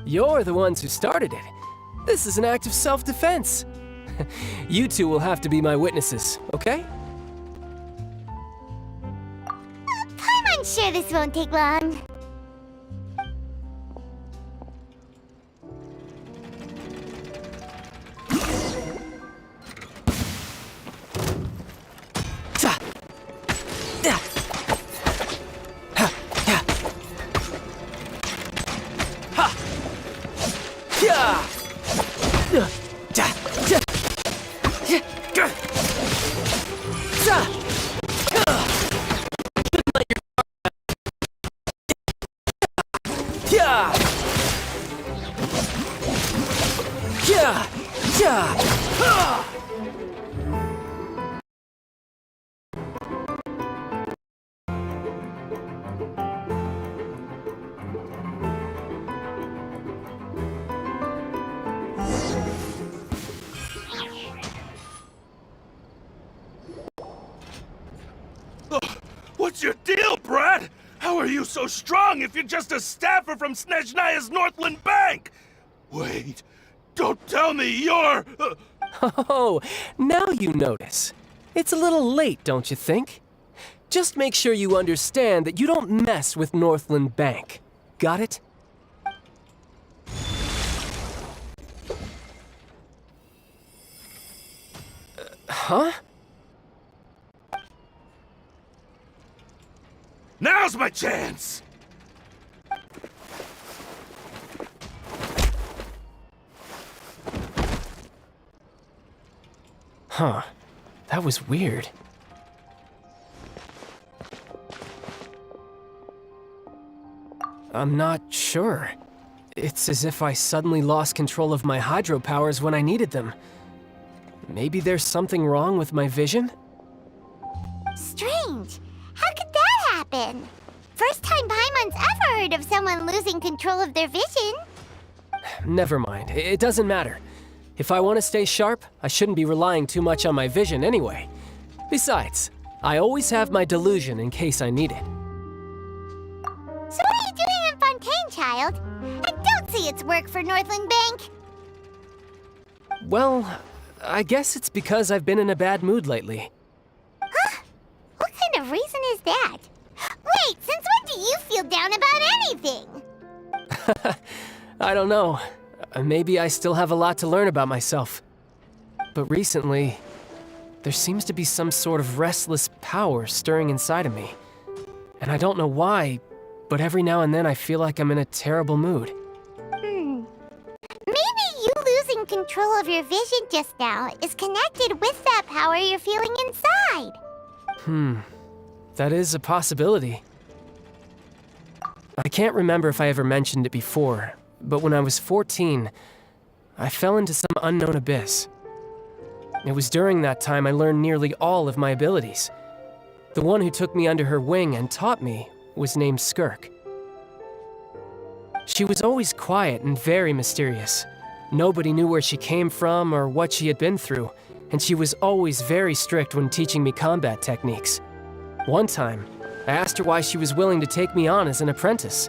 You're the ones who started it. This is an act of self-defense. You two will have to be my witnesses, okay? I'm sure this won't take long. What's your deal, Brad? How are you so strong if you're just a staffer from Snezhnaya's Northland Bank? Wait, don't tell me you're... Oh, now you notice. It's a little late, don't you think? Just make sure you understand that you don't mess with Northland Bank. Got it? Huh? Now's my chance! Huh. That was weird. I'm not sure. It's as if I suddenly lost control of my hydro powers when I needed them. Maybe there's something wrong with my vision? Strange. How could that happen? First time Paimon's ever heard of someone losing control of their vision. Never mind. It doesn't matter. If I want to stay sharp, I shouldn't be relying too much on my vision anyway. Besides, I always have my delusion in case I need it. So what are you doing in Fontaine, child? I don't see its work for Northland Bank. Well, I guess it's because I've been in a bad mood lately. Huh? What kind of reason is that? Wait, since when do you feel down about anything? I don't know. Maybe I still have a lot to learn about myself. But recently, there seems to be some sort of restless power stirring inside of me. And I don't know why, but every now and then I feel like I'm in a terrible mood. Maybe you losing control of your vision just now is connected with that power you're feeling inside. That is a possibility. I can't remember if I ever mentioned it before, but when I was 14, I fell into some unknown abyss. It was during that time I learned nearly all of my abilities. The one who took me under her wing and taught me was named Skirk. She was always quiet and very mysterious. Nobody knew where she came from or what she had been through, and she was always very strict when teaching me combat techniques. One time, I asked her why she was willing to take me on as an apprentice.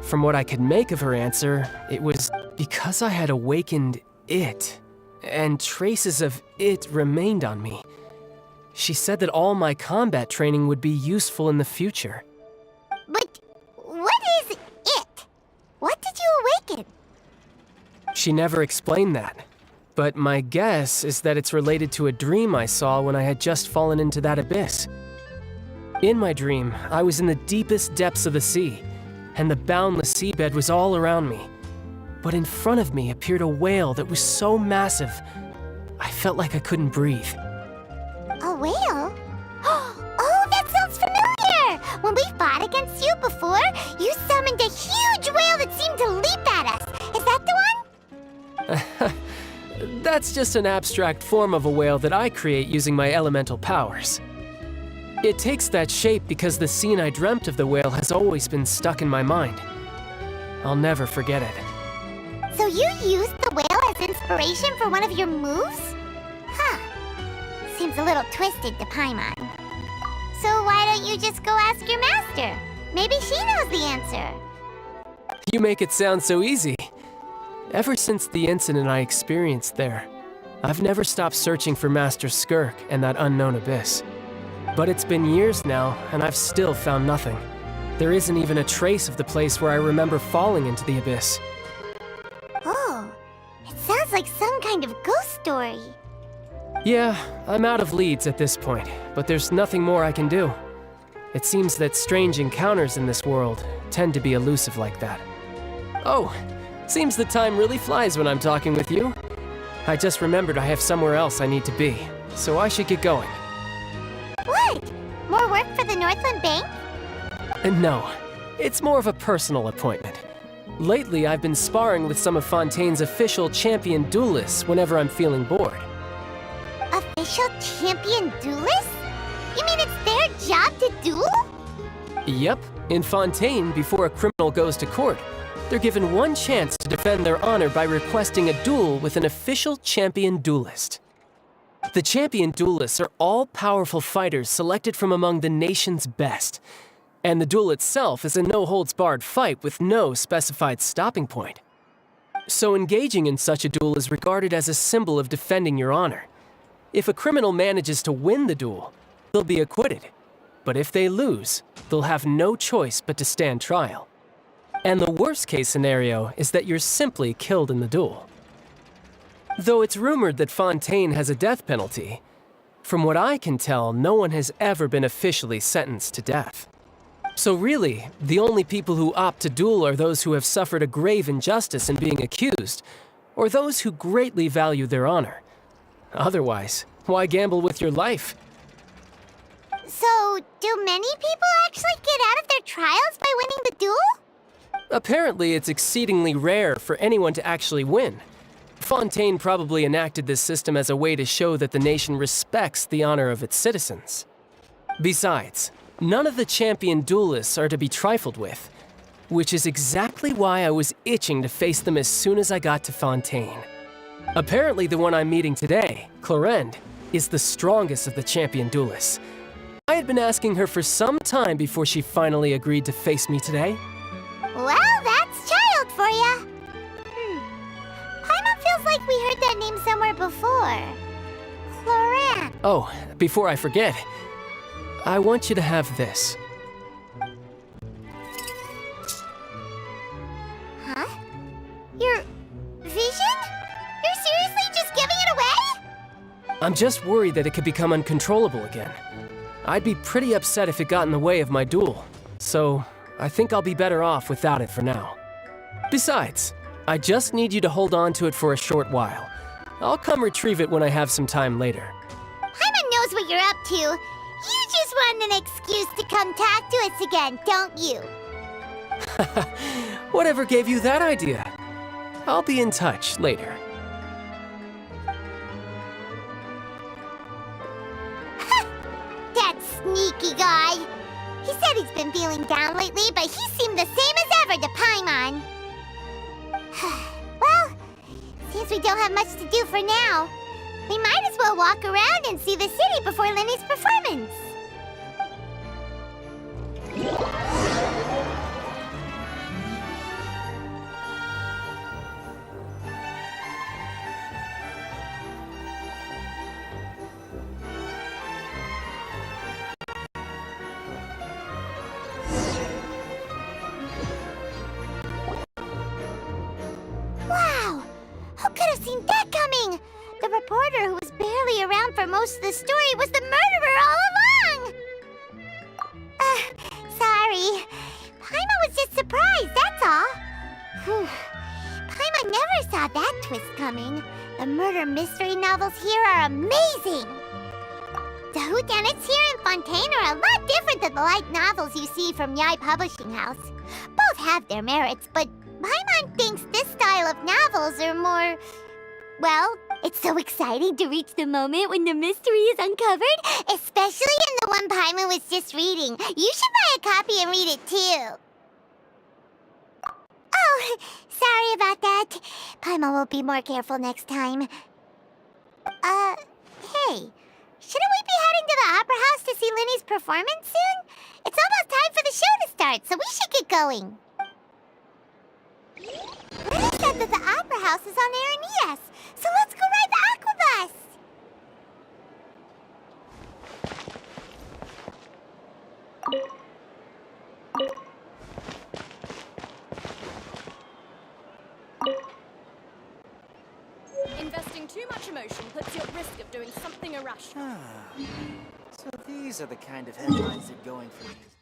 From what I could make of her answer, it was because I had awakened it, and traces of it remained on me. She said that all my combat training would be useful in the future. But what is it? What did you awaken? She never explained that, but my guess is that it's related to a dream I saw when I had just fallen into that abyss. In my dream, I was in the deepest depths of the sea, and the boundless seabed was all around me. But in front of me appeared a whale that was so massive, I felt like I couldn't breathe. A whale? Oh, that sounds familiar! When we fought against you before, you summoned a huge whale that seemed to leap at us. Is that the one? That's just an abstract form of a whale that I create using my elemental powers. It takes that shape because the scene I dreamt of the whale has always been stuck in my mind. I'll never forget it. So you used the whale as inspiration for one of your moves? Huh. Seems a little twisted to Paimon. So why don't you just go ask your master? Maybe she knows the answer. You make it sound so easy. Ever since the incident I experienced there, I've never stopped searching for Master Skirk and that unknown abyss. But it's been years now, and I've still found nothing. There isn't even a trace of the place where I remember falling into the abyss. Oh, it sounds like some kind of ghost story. Yeah, I'm out of leads at this point, but there's nothing more I can do. It seems that strange encounters in this world tend to be elusive like that. Oh, seems the time really flies when I'm talking with you. I just remembered I have somewhere else I need to be, so I should get going. What? More work for the Northland Bank? No, it's more of a personal appointment. Lately, I've been sparring with some of Fontaine's official champion duelists whenever I'm feeling bored. Official champion duelists? You mean it's their job to duel? Yep, in Fontaine, before a criminal goes to court, they're given one chance to defend their honor by requesting a duel with an official champion duelist. The champion duelists are all-powerful fighters selected from among the nation's best. And the duel itself is a no-holds-barred fight with no specified stopping point. So engaging in such a duel is regarded as a symbol of defending your honor. If a criminal manages to win the duel, they'll be acquitted. But if they lose, they'll have no choice but to stand trial. And the worst-case scenario is that you're simply killed in the duel. Though it's rumored that Fontaine has a death penalty, from what I can tell, no one has ever been officially sentenced to death. So really, the only people who opt to duel are those who have suffered a grave injustice in being accused, or those who greatly value their honor. Otherwise, why gamble with your life? So, do many people actually get out of their trials by winning the duel? Apparently, it's exceedingly rare for anyone to actually win. Fontaine probably enacted this system as a way to show that the nation respects the honor of its citizens. Besides, none of the champion duelists are to be trifled with, which is exactly why I was itching to face them as soon as I got to Fontaine. Apparently, the one I'm meeting today, Clorinde, is the strongest of the champion duelists. I had been asking her for some time before she finally agreed to face me today. Well, that's child for ya. Paimon feels like we heard that name somewhere before. Clorinde. Oh, before I forget, I want you to have this. Huh? Your vision? You're seriously just giving it away? I'm just worried that it could become uncontrollable again. I'd be pretty upset if it got in the way of my duel, so I think I'll be better off without it for now. Besides, I just need you to hold on to it for a short while. I'll come retrieve it when I have some time later. Paimon knows what you're up to. You just want an excuse to come talk to us again, don't you? Whatever gave you that idea? I'll be in touch later. That sneaky guy. He said he's been feeling down lately, but he seemed the same as ever to Paimon. Well, since we don't have much to do for now, we might as well walk around and see the city before Lenny's performance. Wow! Who could have seen that coming? The reporter who was barely around for most of the story was the murderer all along! Sorry. Paimon was just surprised, that's all. Whew. Paimon never saw that twist coming. The murder mystery novels here are amazing! The whodunits here in Fontaine are a lot different than the light novels you see from Yai Publishing House. Both have their merits, but Paimon thinks this style of novels are more... Well, it's so exciting to reach the moment when the mystery is uncovered, especially in the one Paimon was just reading. You should buy a copy and read it too. Oh, sorry about that. Paimon will be more careful next time. Hey, shouldn't we be heading to the Opera House to see Lenny's performance soon? It's almost time for the show to start, so we should get going. said that the Opera House is on Aeneas, so let's go ride the aquabus! Investing too much emotion puts you at risk of doing something irrational. So these are the kind of headlines they're going for.